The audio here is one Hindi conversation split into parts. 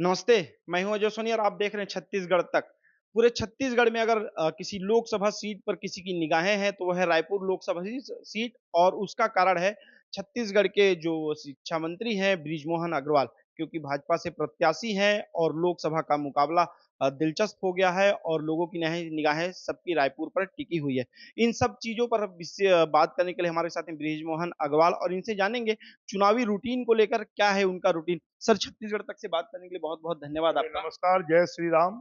नमस्ते, मैं हूँ अजय सोनी और आप देख रहे हैं छत्तीसगढ़ तक। पूरे छत्तीसगढ़ में अगर किसी लोकसभा सीट पर किसी की निगाहें हैं तो वो है रायपुर लोकसभा सीट और उसका कारण है छत्तीसगढ़ के जो शिक्षा मंत्री हैं बृजमोहन अग्रवाल क्योंकि भाजपा से प्रत्याशी हैं और लोकसभा का मुकाबला दिलचस्प हो गया है और लोगों की निगाहें सबकी रायपुर पर टिकी हुई है। इन सब चीज़ों पर अब बात करने के लिए हमारे साथ हैं बृजमोहन अग्रवाल और इनसे जानेंगे चुनावी रूटीन को लेकर क्या है उनका रूटीन? सर छत्तीसगढ़ तक से बात करने के लिए बहुत-बहुत धन्यवाद अरे आपका। नमस्कार, जय श्री राम।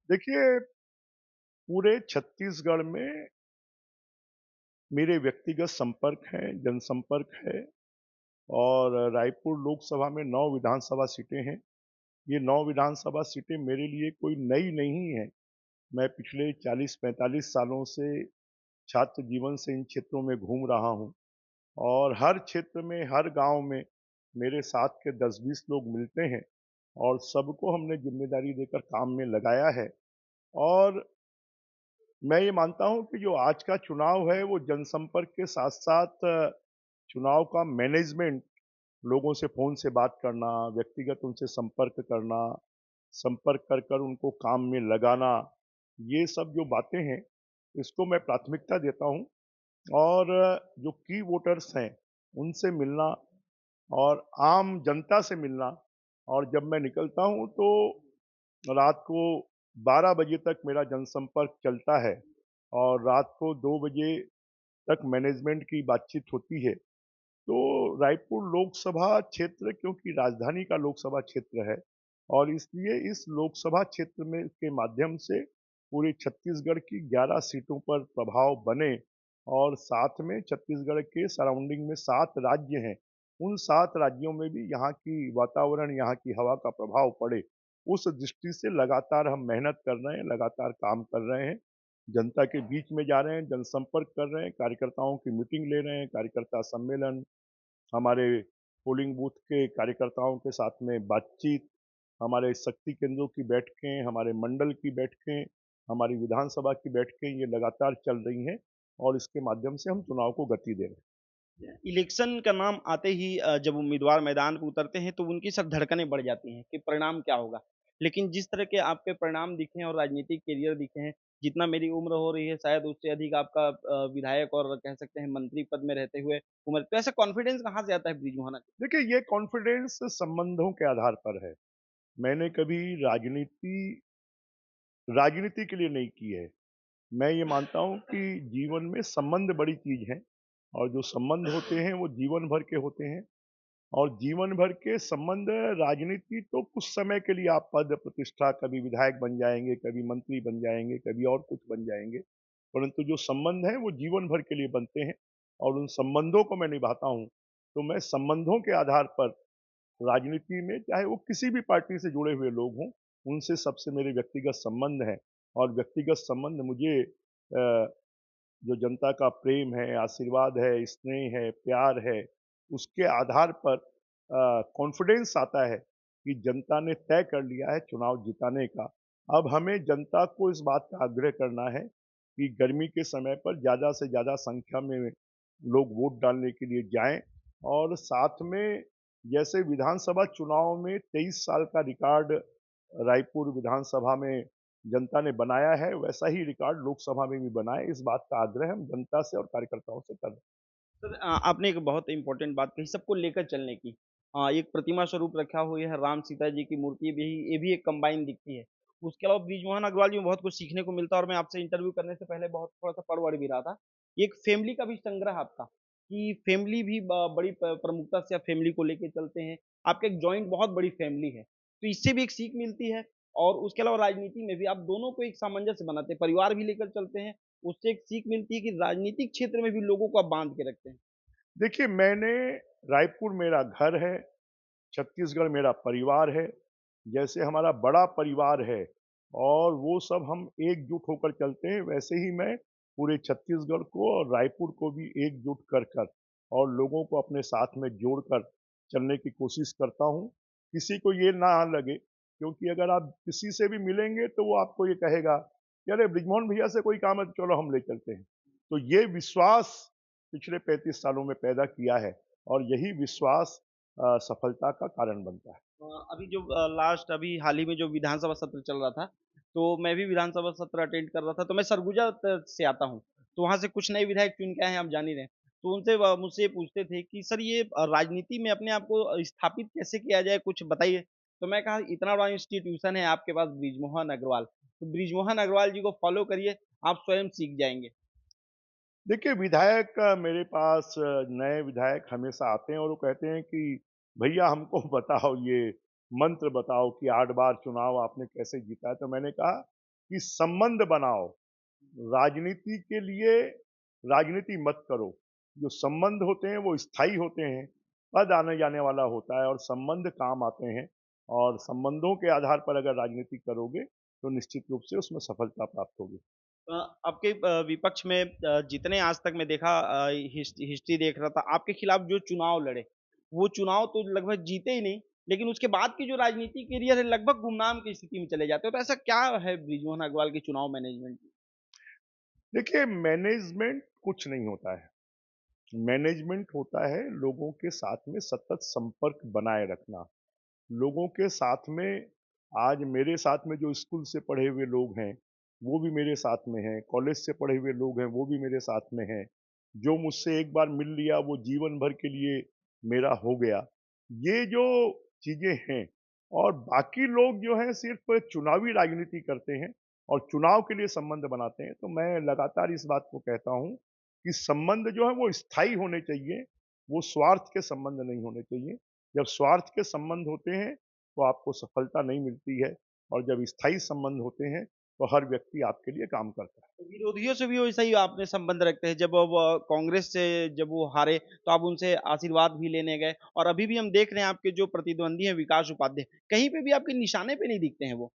देखिए, पूरे छत्तीसगढ़ में मेरे व्यक्तिगत संपर्क हैं, जनसंपर्क है और रायपुर लोकसभा में 9 विधानसभा सीटें हैं। ये 9 विधानसभा सीटें मेरे लिए कोई नई नहीं है। मैं पिछले 40-45 सालों से छात्र जीवन से इन क्षेत्रों में घूम रहा हूँ और हर क्षेत्र में, हर गाँव में मेरे साथ के 10-20 लोग मिलते हैं और सबको हमने ज़िम्मेदारी देकर काम में लगाया है और मैं ये मानता हूँ कि जो आज का चुनाव है वो जनसंपर्क के साथ-साथ चुनाव का मैनेजमेंट, लोगों से फ़ोन से बात करना, व्यक्तिगत उनसे संपर्क करना, संपर्क कर कर उनको काम में लगाना, ये सब जो बातें हैं, इसको मैं प्राथमिकता देता हूँ और जो की वोटर्स हैं, उनसे मिलना और आम जनता से मिलना और जब मैं निकलता हूँ तो रात को 12 बजे तक मेरा जनसंपर्क चलता है और रात को 2 बजे तक मैनेजमेंट की बातचीत होती है। तो रायपुर लोकसभा क्षेत्र क्योंकि राजधानी का लोकसभा क्षेत्र है और इसलिए इस लोकसभा क्षेत्र में के माध्यम से पूरे छत्तीसगढ़ की 11 सीटों पर प्रभाव बने और साथ में छत्तीसगढ़ के सराउंडिंग में 7 राज्य हैं। उन 7 राज्यों में भी यहाँ की वातावरण, यहाँ की हवा का प्रभाव पड़े। उस दृष्टि से लगातार हम मेहनत कर रहे हैं, लगातार काम कर रहे हैं। जनता के बीच में जा रहे हैं, जनसंपर्क कर रहे हैं, कार्यकर्ताओं की मीटिंग ले रहे हैं, कार्यकर्ता सम्मेलन, हमारे पोलिंग बूथ के कार्यकर्ताओं के साथ में बातचीत, हमारे शक्ति केंद्रों की बैठकें, हमारे मंडल की बैठकें, हमारी विधानसभा की बैठकें ये लगातार चल रही हैं और इसके माध्यम से हम चुनाव को गति दे रहे हैं। इलेक्शन का नाम आते ही जब उम्मीदवार मैदान पे उतरते हैं तो उनकी सब धड़कनें बढ़ जाती हैं कि परिणाम क्या होगा। लेकिन जिस तरह के आपके परिणाम दिखे हैं और राजनीतिक करियर दिखे हैं, जितना मेरी उम्र हो रही है शायद उससे अधिक आपका विधायक और कह सकते हैं मंत्री पद में रहते हुए उम्र तो ऐसा कॉन्फिडेंस कहाँ से आता है बृजमोहन? देखिए, ये कॉन्फिडेंस संबंधों के आधार पर है। मैंने कभी राजनीति राजनीति के लिए नहीं की है। मैं ये मानता हूँ कि जीवन में संबंध बड़ी चीज़ है और जो संबंध होते हैं वो जीवन भर के होते हैं और जीवन भर के संबंध राजनीति तो कुछ समय के लिए आप पद प्रतिष्ठा कभी विधायक बन जाएँगे, कभी मंत्री बन जाएँगे, कभी और कुछ बन जाएँगे। परंतु जो संबंध हैं वो जीवन भर के लिए बनते हैं और उन संबंधों को मैं निभाता हूँ। तो मैं संबंधों के आधार पर राजनीति में चाहे वो किसी भी पार्टी से जुड़े हुए लोग हों, उनसे सबसे मेरे व्यक्तिगत संबंध हैं और व्यक्तिगत संबंध मुझे जो जनता का प्रेम है, आशीर्वाद है, स्नेह है, प्यार है, उसके आधार पर कॉन्फिडेंस आता है कि जनता ने तय कर लिया है चुनाव जिताने का। अब हमें जनता को इस बात का आग्रह करना है कि गर्मी के समय पर ज़्यादा से ज़्यादा संख्या में लोग वोट डालने के लिए जाएँ और साथ में जैसे विधानसभा चुनाव में 23 साल का रिकॉर्ड रायपुर विधानसभा में जनता ने बनाया है, वैसा ही रिकॉर्ड लोकसभा में भी बनाएँ, इस बात का आग्रह हम जनता से और कार्यकर्ताओं से कर रहे हैं। सर आपने एक बहुत इम्पोर्टेंट बात कही सबको लेकर चलने की। एक प्रतिमा स्वरूप रखा हुआ है राम सीता जी की मूर्ति भी ये भी एक कंबाइन दिखती है। उसके अलावा बृजमोहन अग्रवाल जी में बहुत कुछ सीखने को मिलता है और मैं आपसे इंटरव्यू करने से पहले बहुत थोड़ा-सा पढ़-वढ़ भी रहा था। एक फैमिली का भी संग्रह आपका, कि फैमिली भी बड़ी प्रमुखता से आप फैमिली को लेके चलते हैं। आपका एक जॉइंट बहुत बड़ी फैमिली है। तो इससे भी एक सीख मिलती है और उसके अलावा राजनीति में भी आप दोनों को एक सामंजस्य बनाते हैं, परिवार भी लेकर चलते हैं उससे एक सीख मिलती है कि राजनीतिक क्षेत्र में भी लोगों को आप बाँध के रखते हैं। देखिए, मैंने रायपुर मेरा घर है, छत्तीसगढ़ मेरा परिवार है, जैसे हमारा बड़ा परिवार है और वो सब हम एकजुट होकर चलते हैं, वैसे ही मैं पूरे छत्तीसगढ़ को और रायपुर को भी एकजुट कर कर और लोगों को अपने साथ में जोड़कर चलने की कोशिश करता हूँ। किसी को ये ना लगे क्योंकि अगर आप किसी से भी मिलेंगे तो वो आपको ये कहेगा कि अरे बृजमोहन भैया से कोई काम है तो चलो हम ले चलते हैं। तो ये विश्वास पिछले 35 सालों में पैदा किया है और यही विश्वास सफलता का कारण बनता है। अभी जो लास्ट अभी हाल ही में जो विधानसभा सत्र चल रहा था, तो मैं भी विधानसभा सत्र अटेंड कर रहा था, तो मैं सरगुजा से आता हूँ, तो वहाँ से कुछ नए विधायक चुन के आए हैं, आप जान ही रहे हैं। तो उनसे मुझसे ये पूछते थे कि सर ये राजनीति में अपने आप को स्थापित कैसे किया जाए, कुछ बताइए? तो मैं कहा इतना बड़ा इंस्टीट्यूशन है आपके पास बृजमोहन अग्रवाल, तो बृजमोहन अग्रवाल जी को फॉलो करिए, आप स्वयं सीख जाएँगे। देखिए, विधायक मेरे पास नए विधायक हमेशा आते हैं और वो कहते हैं कि भैया हमको बताओ ये मंत्र बताओ कि 8 बार चुनाव आपने कैसे जीता है? तो मैंने कहा कि संबंध बनाओ, राजनीति के लिए राजनीति मत करो। जो संबंध होते हैं वो स्थायी होते हैं, पद आने-जाने वाला होता है और संबंध काम आते हैं और संबंधों के आधार पर अगर राजनीति करोगे, तो निश्चित रूप से उसमें सफलता प्राप्त होगी। अ, आपके विपक्ष में जितने आज तक मैं देखा हिस्ट्री देख रहा था, आपके खिलाफ जो चुनाव लड़े, वो चुनाव तो लगभग जीते ही नहीं, लेकिन उसके बाद की जो राजनीतिक करियर है लगभग गुमनाम की स्थिति में चले जाते हो। तो ऐसा क्या है बृजमोहन अग्रवाल के चुनाव मैनेजमेंट में? देखिए, मैनेजमेंट कुछ नहीं होता है। मैनेजमेंट होता है लोगों के साथ में सतत संपर्क बनाए रखना। लोगों के साथ में आज मेरे साथ में जो स्कूल से पढ़े हुए लोग हैं, वो भी मेरे साथ में हैं, कॉलेज से पढ़े हुए लोग हैं, वो भी मेरे साथ में हैं। जो मुझसे एक बार मिल लिया वो जीवन भर के लिए मेरा हो गया। ये जो चीज़ें हैं और बाकी लोग जो हैं सिर्फ़ चुनावी राजनीति करते हैं और चुनाव के लिए संबंध बनाते हैं। तो मैं लगातार इस बात को कहता हूँ कि संबंध जो है वो स्थायी होने चाहिए, वो स्वार्थ के संबंध नहीं होने चाहिए। जब स्वार्थ के संबंध होते हैं, तो आपको सफलता नहीं मिलती है और जब स्थायी संबंध होते हैं, तो हर व्यक्ति आपके लिए काम करता है। तो विरोधियों से भी वैसा ही आपने संबंध रखते हैं, जब वो कांग्रेस से जब वो हारे, तो आप उनसे आशीर्वाद भी लेने गए और अभी भी हम देख रहे हैं आपके जो प्रतिद्वंदी हैं विकास उपाध्याय, कहीं पे भी आपके निशाने पे नहीं दिखते हैं वो।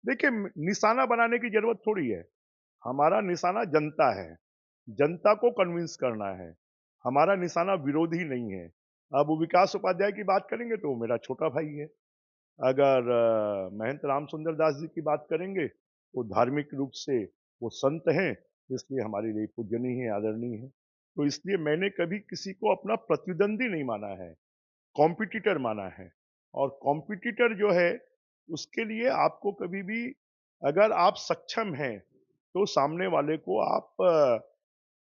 देखिए, निशाना बनाने की ज़रूरत थोड़ी है। हमारा निशाना जनता है। जनता को कन्विंस करना है। हमारा निशाना विरोधी नहीं है। अब विकास उपाध्याय की बात करेंगे तो वो मेरा छोटा भाई है। अगर महंत राम सुंदर दास जी की बात करेंगे, तो धार्मिक रूप से वो संत हैं, इसलिए हमारे लिए पूजनीय है, आदरणीय है। तो इसलिए मैंने कभी किसी को अपना प्रतिद्वंदी नहीं माना है, कॉम्पिटिटर माना है। और कॉम्पिटिटर जो है, उसके लिए आपको कभी भी अगर आप सक्षम हैं, तो सामने वाले को आप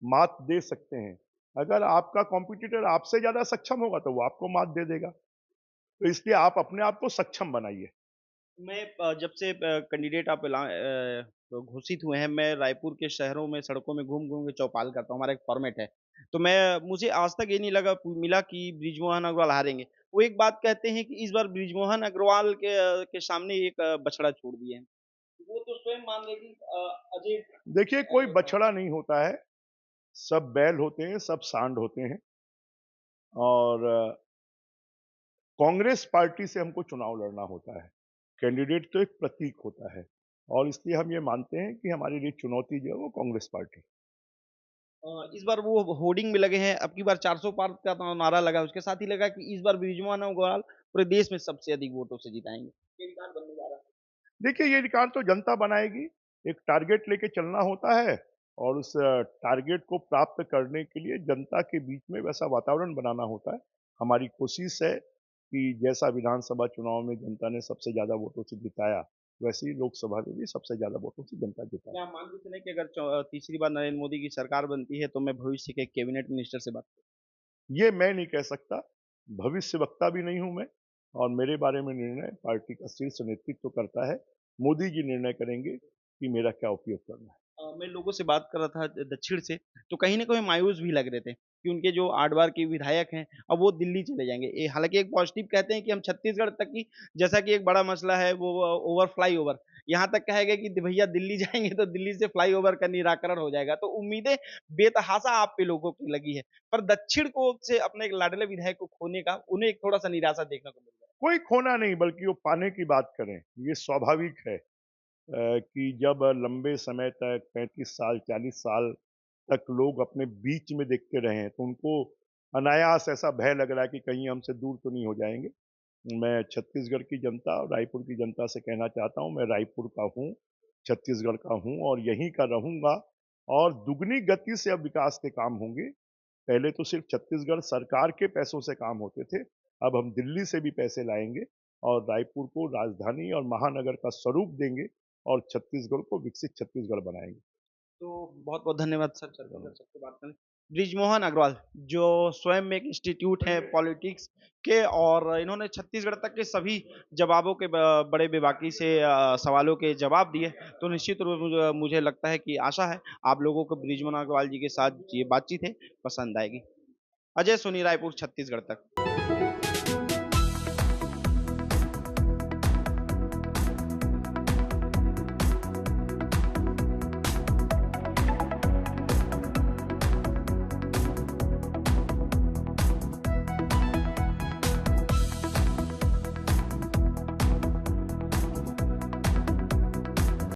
मात दे सकते हैं। अगर आपका कॉम्पिटिटर आपसे ज़्यादा सक्षम होगा, तो वो आपको मात दे देगा। तो इसलिए आप अपने आप को सक्षम बनाइए। मैं जब से कैंडिडेट आप तो घोषित हुए हैं, मैं रायपुर के शहरों में, सड़कों में घूम-घूम के चौपाल करता हूँ, हमारा एक फॉर्मेट है। तो मुझे आज तक ये नहीं मिला कि बृजमोहन अग्रवाल हारेंगे। वो एक बात कहते हैं कि इस बार बृजमोहन अग्रवाल के सामने एक बछड़ा छोड़ दिए हैं। वो तो स्वयं मान लें कि अजय देखिए, कोई बछड़ा नहीं होता है, सब बैल होते हैं, सब सांड होते हैं और कांग्रेस पार्टी से हमको चुनाव लड़ना होता है। कैंडिडेट तो एक प्रतीक होता है और इसलिए हम ये मानते हैं कि हमारे लिए चुनौती जो है वो कांग्रेस पार्टी। इस बार वो होर्डिंग में लगे हैं, अब की बार 400 पार का तो नारा लगा है, उसके साथ ही लगा कि इस बार बृजमोहन अग्रवाल पूरे देश में सबसे अधिक वोटों से जिताएँगे। ये रिकॉर्ड बनने जा रहा है। देखिए, ये रिकॉर्ड तो जनता बनाएगी। एक टारगेट लेके चलना होता है और उस टारगेट को प्राप्त करने के लिए जनता के बीच में वैसा वातावरण बनाना होता है। हमारी कोशिश है कि जैसा विधानसभा चुनाव में जनता ने सबसे ज़्यादा वोटों से जिताया, वैसे ही लोकसभा में भी सबसे ज़्यादा वोटों से जनता जिताए। क्या आप मान के चलें कि अगर तीसरी बार नरेंद्र मोदी की सरकार बनती है, तो मैं भविष्य के कैबिनेट मिनिस्टर से बात ये मैं नहीं कह सकता, भविष्यवक्ता भी नहीं हूँ मैं और मेरे बारे में निर्णय पार्टी का शीर्ष नेतृत्व करता है। मोदी जी निर्णय करेंगे कि मेरा क्या उपयोग करना है। मैं लोगों से बात कर रहा था दक्षिण से, तो कहीं न कहीं मायूस भी लग रहे थे कि उनके जो 8 बार के विधायक हैं, अब वो दिल्ली चले जाएँगे। हालाँकि एक पॉज़िटिव कहते हैं कि हम छत्तीसगढ़ तक की जैसा कि एक बड़ा मसला है वो फ्लाईओवर, यहाँ तक कहा गया कि भैया दिल्ली जाएँगे तो दिल्ली से फ्लाईओवर का निराकरण हो जाएगा। तो उम्मीदें बेतहाशा आप पे लोगों की लगी है। पर दक्षिण को से अपने एक लाडले विधायक को खोने का उन्हें एक थोड़ा-सा निराशा देखने को मिल रहा है। कोई खोना नहीं बल्कि वो पाने की बात करें, ये स्वाभाविक है कि जब लंबे समय तक 35 साल, 40 साल तक लोग अपने बीच में देखते रहे हैं, तो उनको अनायास ऐसा भय लग रहा है कि कहीं हमसे दूर तो नहीं हो जाएँगे। मैं छत्तीसगढ़ की जनता और रायपुर की जनता से कहना चाहता हूँ, मैं रायपुर का हूँ, छत्तीसगढ़ का हूँ और यहीं का रहूँगा और दुगनी गति से अब विकास के काम होंगे। पहले तो सिर्फ छत्तीसगढ़ सरकार के पैसों से काम होते थे, अब हम दिल्ली से भी पैसे लाएँगे और रायपुर को राजधानी और महानगर का स्वरूप देंगे और छत्तीसगढ़ को विकसित छत्तीसगढ़ बनाएँगे। तो बहुत-बहुत धन्यवाद सर चर्चा कर सकते बात करने बृजमोहन अग्रवाल जो स्वयं में एक इंस्टीट्यूट है पॉलिटिक्स के और इन्होंने छत्तीसगढ़ तक के सभी जवाबों के बड़े बेबाकी से सवालों के जवाब दिए। तो निश्चित रूप मुझे मुझे लगता है कि आशा है आप लोगों को बृजमोहन अग्रवाल जी के साथ ये बातचीत है पसंद आएगी। अजय सोनी रायपुर छत्तीसगढ़ तक।